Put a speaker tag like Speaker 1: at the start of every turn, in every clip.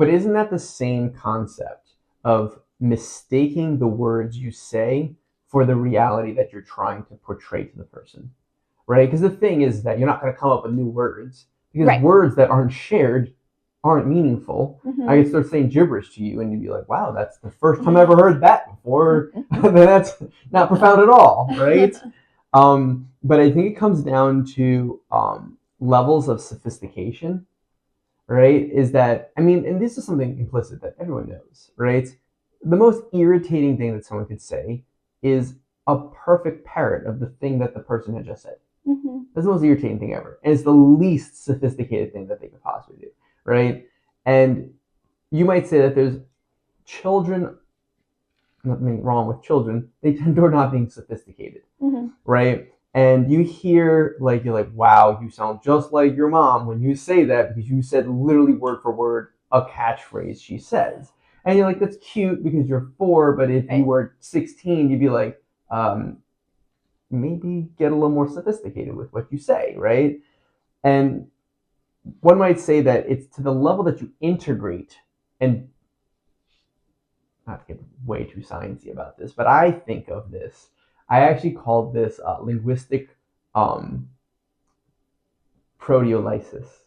Speaker 1: But isn't that the same concept of mistaking the words you say for the reality that you're trying to portray to the person, right? Because the thing is that you're not going to come up with new words, because
Speaker 2: Right.
Speaker 1: words that aren't shared aren't meaningful.
Speaker 2: Mhm.
Speaker 1: I could start saying gibberish to you and you'd be like, wow, that's the first time I ever heard that before. That's not profound at all, right? But I think it comes down to levels of sophistication, right? Is that, I mean, and this is something implicit that everyone knows, right? The most irritating thing that someone could say is a perfect parrot of the thing that the person had just said.
Speaker 2: Mhm.
Speaker 1: That's the most irritating thing ever. And it's the least sophisticated thing that they could possibly do, right? And you might say that there's children, nothing wrong with children, they tend toward not being sophisticated,
Speaker 2: Mhm.
Speaker 1: right? And you hear, like, you're like, wow, you sound just like your mom when you say that, because you said literally word for word a catchphrase she says. And you're like, that's cute because you're 4, but if you
Speaker 2: Right.
Speaker 1: were 16, you'd be like, maybe get a little more sophisticated with what you say, right? And one might say that it's to the level that you integrate, and not to get way too sciencey about this, but I think of this. I actually called this linguistic proteolysis,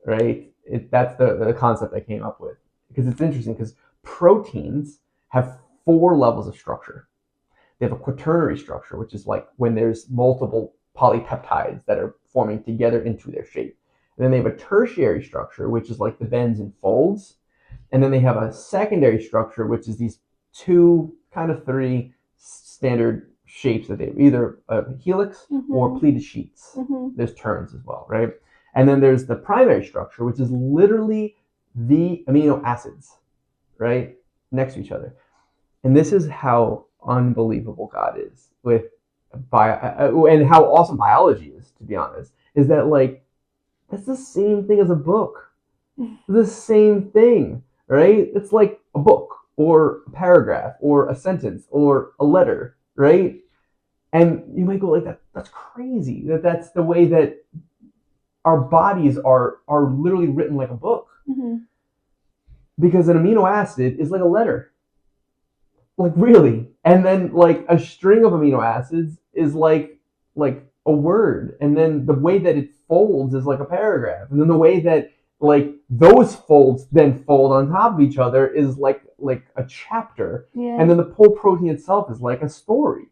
Speaker 1: right? That's the concept I came up with, because it's interesting because proteins have 4 levels of structure. They have a quaternary structure, which is like when there's multiple polypeptides that are forming together into their shape. And then they have a tertiary structure, which is like the bends and folds. And then they have a secondary structure, which is these 2, kind of 3 standard shapes that they have, either a helix or pleated sheets.
Speaker 2: Mhm.
Speaker 1: There's turns as well, right? And then there's the primary structure, which is literally the amino acids, right, next to each other. And this is how unbelievable God is with and how awesome biology is, to be honest, is that, like, that's the same thing as a book. The same thing, right? It's like a book or a paragraph or a sentence or a letter, right? And you might go like, that's crazy. That's the way that our bodies are literally written like a book.
Speaker 2: Mhm.
Speaker 1: Because an amino acid is like a letter. Like, really. And then, like, a string of amino acids is like a word. And then the way that it folds is like a paragraph. And then the way that, like, those folds then fold on top of each other is like a chapter.
Speaker 2: Yeah.
Speaker 1: And then the whole protein itself is like a story.